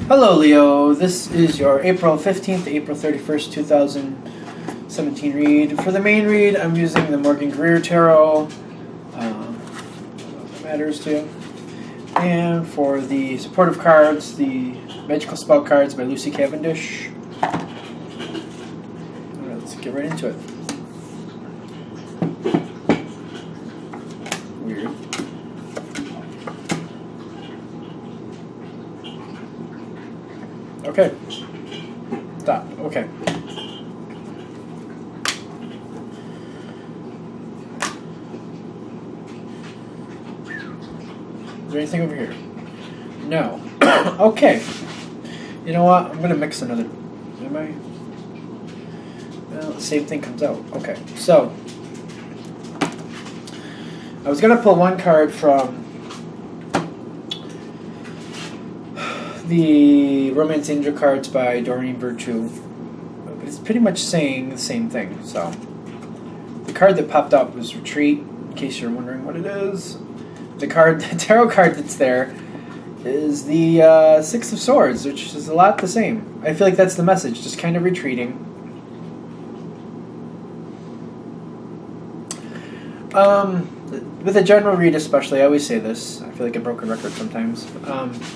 Hello, Leo. This is your April 15th, April 31st, 2017 read. For the main read, I'm using the Morgan Greer Tarot. If it matters to you. And for the supportive cards, the Magical Spell cards by Lucy Cavendish. Alright, let's get right into it. Weird. Okay. Stop. Okay. Is there anything over here? No. Okay. You know what? I'm gonna mix another. Am I? Well, the same thing comes out. Okay. So I was gonna pull one card from the Romance Angel cards by Doreen Virtue, but it's pretty much saying the same thing. So the card that popped up was Retreat, in case you're wondering what it is. The tarot card that's there is the Six of Swords, which is a lot the same. I feel like that's the message, just kind of retreating. With a general read especially, I always say this. I feel like a broken record sometimes.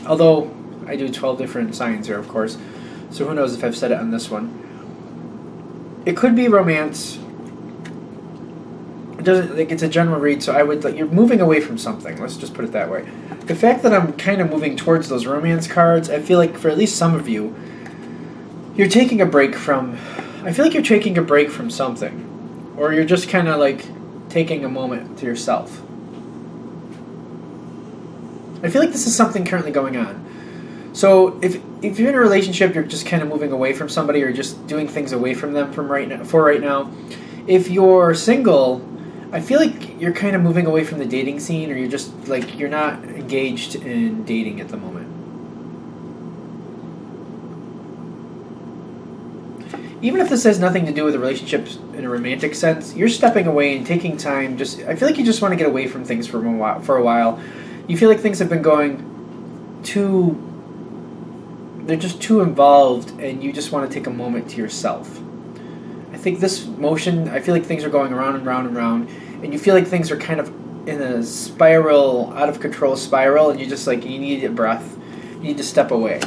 Although I do 12 different signs here, of course, so who knows if I've said it on this one. It could be romance. It doesn't, like, it's a general read, so I would, like, you're moving away from something. Let's just put it that way. The fact that I'm kind of moving towards those romance cards, I feel like for at least some of you, you're taking a break from. I feel like you're taking a break from something, or you're just kind of like taking a moment to yourself. I feel like this is something currently going on. So if you're in a relationship, you're just kind of moving away from somebody, or just doing things away from them right now. If you're single, I feel like you're kind of moving away from the dating scene, or you're just like you're not engaged in dating at the moment. Even if this has nothing to do with a relationship in a romantic sense, you're stepping away and taking time. I feel like you just want to get away from things for a while. You feel like things have been going they're just too involved, and you just want to take a moment to yourself. I think this motion, I feel like things are going around and round and round, and you feel like things are kind of in a spiral, out of control spiral, and you just like, you need a breath. You need to step away.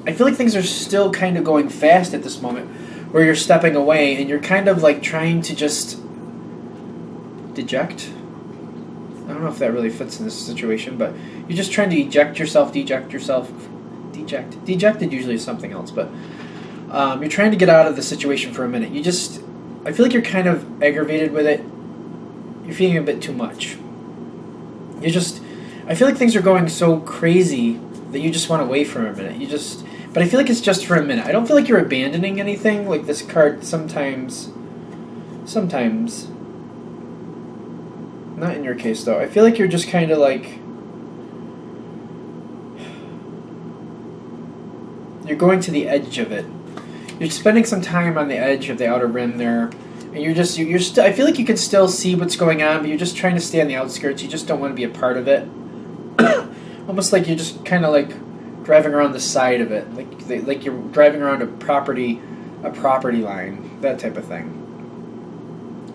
I feel like things are still kind of going fast at this moment, where you're stepping away, and you're kind of like trying to just deject. I don't know if that really fits in this situation, but you're just trying to deject yourself. Dejected usually is something else, but you're trying to get out of the situation for a minute. I feel like you're kind of aggravated with it. You're feeling a bit too much. I feel like things are going so crazy that you just want to wait for a minute. But I feel like it's just for a minute. I don't feel like you're abandoning anything. Like this card sometimes. Not in your case, though. I feel like you're just kind of like. You're going to the edge of it. You're spending some time on the edge of the outer rim there, and I feel like you can still see what's going on, but you're just trying to stay on the outskirts. You just don't want to be a part of it. Almost like you're just kind of like driving around the side of it, like you're driving around a property line, that type of thing.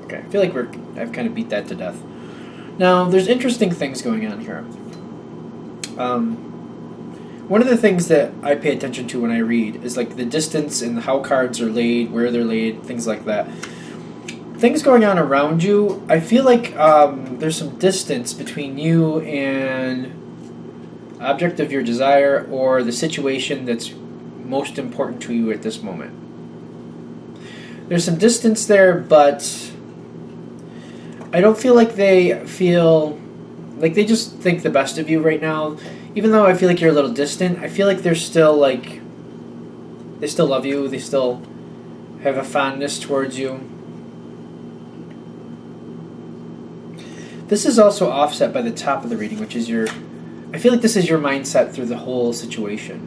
Okay, I feel like I've kind of beat that to death. Now, there's interesting things going on here. One of the things that I pay attention to when I read is like the distance and how cards are laid, where they're laid, things like that. Things going on around you, I feel like there's some distance between you and object of your desire, or the situation that's most important to you at this moment. There's some distance there, but I don't feel like they just think the best of you right now. Even though I feel like you're a little distant, I feel like they're still like, they still love you, they still have a fondness towards you. This is also offset by the top of the reading, which is I feel like this is your mindset through the whole situation.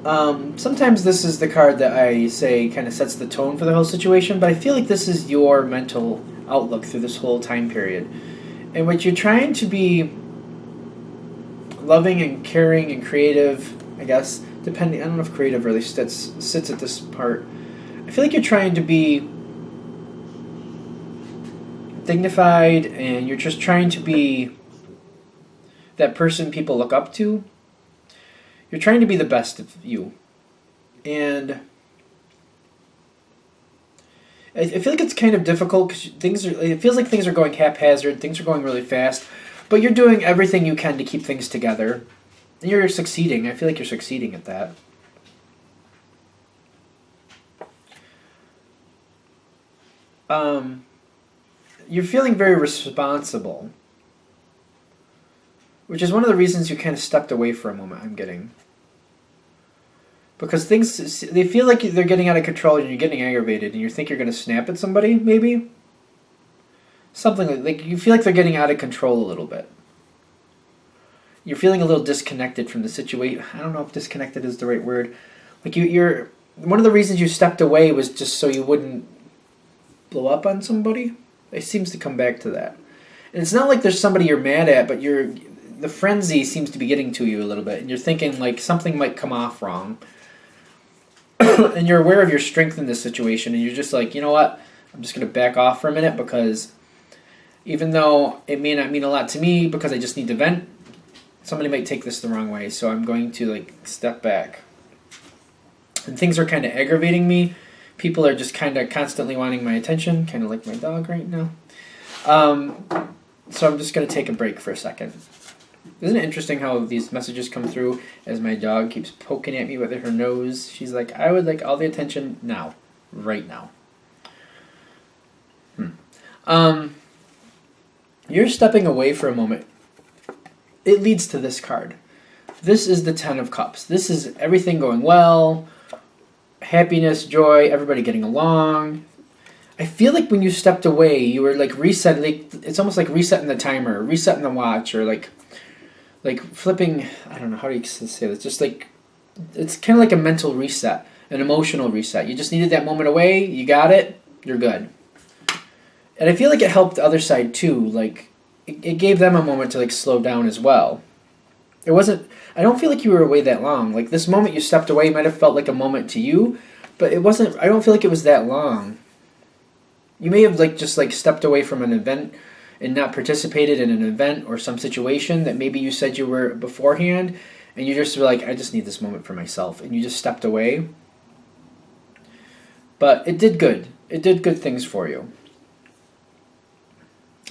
Sometimes this is the card that I say kind of sets the tone for the whole situation, but I feel like this is your mental outlook through this whole time period, in which you're trying to be loving and caring and creative, I guess, depending, I don't know if creative really sits at this part. I feel like you're trying to be dignified, and you're just trying to be that person people look up to. You're trying to be the best of you. And I feel like it's kind of difficult because it feels like things are going haphazard, things are going really fast, but you're doing everything you can to keep things together. And you're succeeding. I feel like you're succeeding at that. You're feeling very responsible, which is one of the reasons you kind of stepped away for a moment, I'm getting. Because they feel like they're getting out of control and you're getting aggravated and you think you're going to snap at somebody, maybe? Something like you feel like they're getting out of control a little bit. You're feeling a little disconnected from the situation. I don't know if disconnected is the right word. Like you're one of the reasons you stepped away was just so you wouldn't blow up on somebody. It seems to come back to that. And it's not like there's somebody you're mad at, but the frenzy seems to be getting to you a little bit. And you're thinking like something might come off wrong. And you're aware of your strength in this situation. And you're just like, you know what? I'm just going to back off for a minute because even though it may not mean a lot to me because I just need to vent, somebody might take this the wrong way. So I'm going to like step back. And things are kind of aggravating me. People are just kind of constantly wanting my attention, kind of like my dog right now. So I'm just going to take a break for a second. Isn't it interesting how these messages come through as my dog keeps poking at me with her nose? She's like, I would like all the attention now, right now. You're stepping away for a moment. It leads to this card. This is the Ten of Cups. This is everything going well. Happiness, joy, everybody getting along. I feel like when you stepped away, you were like reset. Like it's almost like resetting the timer, resetting the watch, or like flipping. I don't know how do you say this. Just like it's kind of like a mental reset, an emotional reset. You just needed that moment away. You got it. You're good. And I feel like it helped the other side too. Like it gave them a moment to like slow down as well. It wasn't. I don't feel like you were away that long. Like this moment you stepped away might have felt like a moment to you, but it wasn't. I don't feel like it was that long. You may have like just like stepped away from an event and not participated in an event or some situation that maybe you said you were beforehand, and you just were like, I just need this moment for myself, and you just stepped away. But it did good. It did good things for you.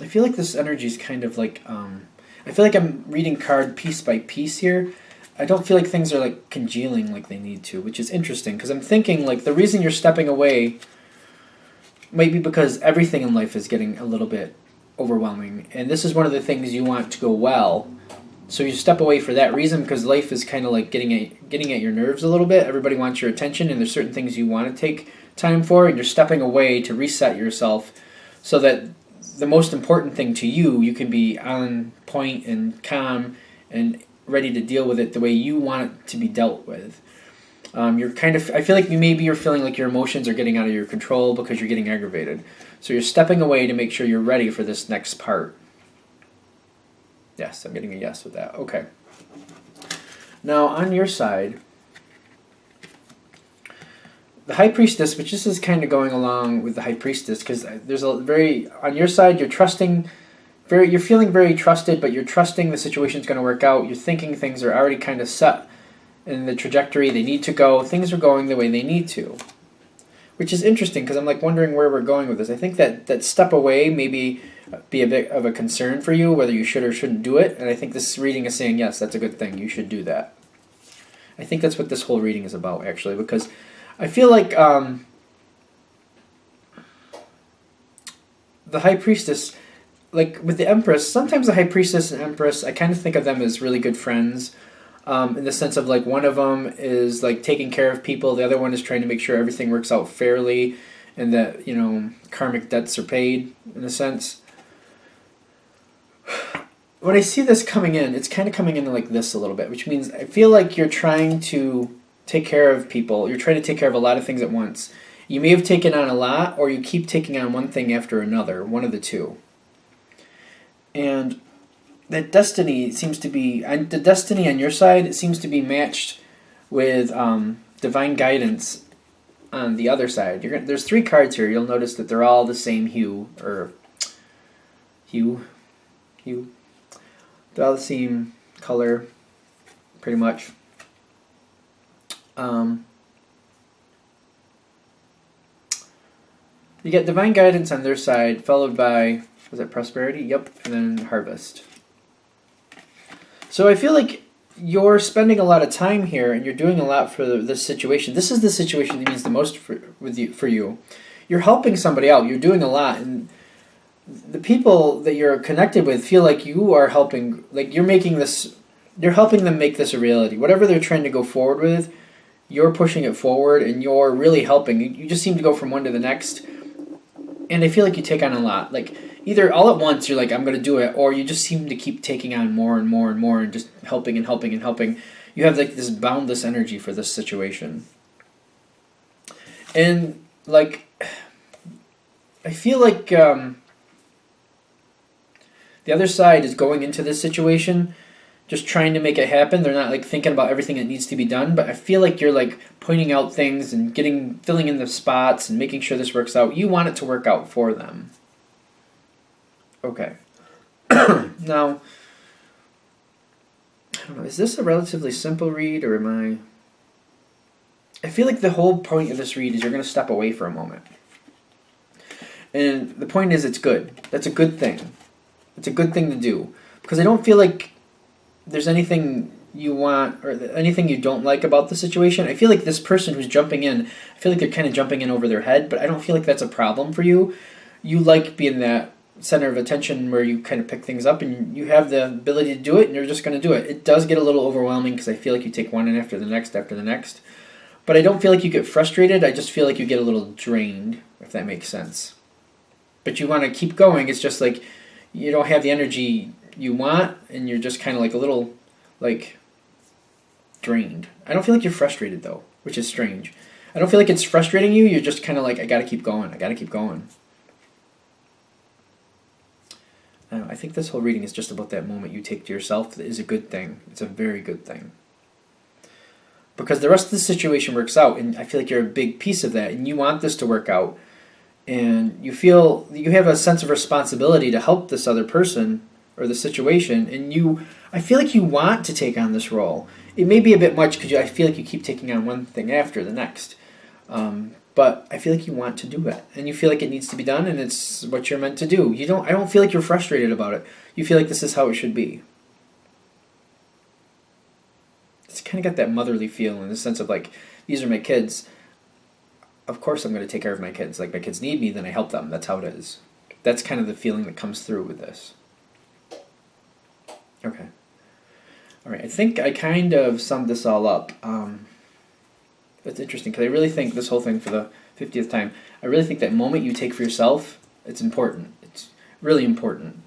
I feel like this energy is kind of like. I feel like I'm reading card piece by piece here. I don't feel like things are like congealing like they need to, which is interesting because I'm thinking like the reason you're stepping away might be because everything in life is getting a little bit overwhelming, and this is one of the things you want to go well. So you step away for that reason because life is kind of like getting at your nerves a little bit. Everybody wants your attention, and there's certain things you want to take time for, and you're stepping away to reset yourself so that the most important thing to you, you can be on point and calm and ready to deal with it the way you want it to be dealt with. You're kind of, I feel like you're feeling like your emotions are getting out of your control because you're getting aggravated. So you're stepping away to make sure you're ready for this next part. Yes, I'm getting a yes with that. Okay. Now on your side, the High Priestess, which this is kind of going along with the High Priestess, because there's a very, on your side, you're feeling very trusted, but you're trusting the situation's going to work out. You're thinking things are already kind of set in the trajectory they need to go. Things are going the way they need to, which is interesting because I'm like wondering where we're going with this. I think that step away maybe be a bit of a concern for you, whether you should or shouldn't do it. And I think this reading is saying, yes, that's a good thing. You should do that. I think that's what this whole reading is about, actually, because I feel like the High Priestess, like with the Empress, sometimes the High Priestess and Empress, I kind of think of them as really good friends in the sense of like one of them is like taking care of people, the other one is trying to make sure everything works out fairly and that, you know, karmic debts are paid in a sense. When I see this coming in, it's kind of coming in like this a little bit, which means I feel like you're trying to take care of people. You're trying to take care of a lot of things at once. You may have taken on a lot, or you keep taking on one thing after another, one of the two. And that destiny seems to be, and the destiny on your side seems to be matched with divine guidance on the other side. There's 3 cards here. You'll notice that they're all the same hue, or hue. They're all the same color, pretty much. You get divine guidance on their side, followed by, was it prosperity? Yep, and then harvest. So I feel like you're spending a lot of time here, and you're doing a lot for this situation. This is the situation that means the most for you. You're helping somebody out. You're doing a lot, and the people that you're connected with feel like you are helping. Like you're making this. You're helping them make this a reality. Whatever they're trying to go forward with, you're pushing it forward, and you're really helping. You just seem to go from one to the next. And I feel like you take on a lot. Like, either all at once you're like, I'm going to do it, or you just seem to keep taking on more and more and more and just helping and helping and helping. You have, like, this boundless energy for this situation. And, like, I feel like the other side is going into this situation just trying to make it happen. They're not, like, thinking about everything that needs to be done, but I feel like you're, like, pointing out things and filling in the spots and making sure this works out. You want it to work out for them. Okay. Now, I don't know, is this a relatively simple read, or am I feel like the whole point of this read is you're going to step away for a moment. And the point is it's good. That's a good thing. It's a good thing to do. Because I don't feel like there's anything you want or anything you don't like about the situation. I feel like this person who's jumping in, I feel like they're kind of jumping in over their head, but I don't feel like that's a problem for you. You like being that center of attention where you kind of pick things up and you have the ability to do it and you're just going to do it. It does get a little overwhelming because I feel like you take one and after the next. But I don't feel like you get frustrated. I just feel like you get a little drained, if that makes sense. But you want to keep going. It's just like you don't have the energy you want, and you're just kind of like a little, like, drained. I don't feel like you're frustrated, though, which is strange. I don't feel like it's frustrating you. You're just kind of like, I gotta keep going. I gotta keep going. I think this whole reading is just about that moment you take to yourself. That is a good thing. It's a very good thing. Because the rest of the situation works out, and I feel like you're a big piece of that, and you want this to work out, and you feel you have a sense of responsibility to help this other person or the situation, and I feel like you want to take on this role. It may be a bit much because I feel like you keep taking on one thing after the next, but I feel like you want to do it, and you feel like it needs to be done, and it's what you're meant to do. I don't feel like you're frustrated about it. You feel like this is how it should be. It's kind of got that motherly feel in the sense of like, these are my kids. Of course I'm going to take care of my kids. Like, my kids need me, then I help them. That's how it is. That's kind of the feeling that comes through with this. Okay. All right, I think I kind of summed this all up. It's interesting because I really think this whole thing for the 50th time, I really think that moment you take for yourself, it's important. It's really important.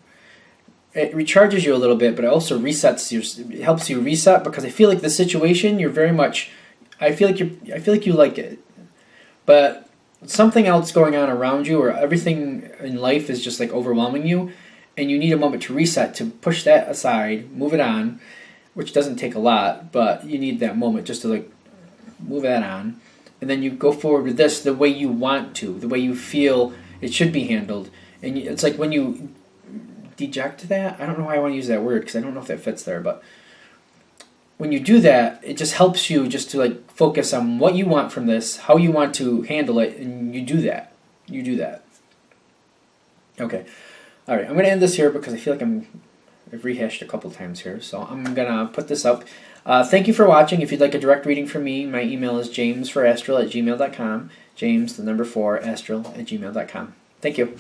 It recharges you a little bit, but it also it helps you reset, because I feel like the situation you're very much, I feel like you like it, but something else going on around you, or everything in life is just like overwhelming you, and you need a moment to reset, to push that aside, move it on, which doesn't take a lot, but you need that moment just to like move that on, and then you go forward with this the way you want to, the way you feel it should be handled, and it's like when you deject that, I don't know why I want to use that word because I don't know if that fits there, but when you do that, it just helps you just to like focus on what you want from this, how you want to handle it, and you do that. You do that. Okay. All right, I'm going to end this here because I feel like I've rehashed a couple times here, so I'm going to put this up. Thank you for watching. If you'd like a direct reading from me, my email is jamesforastral@gmail.com. James, the number 4, astral@gmail.com. Thank you.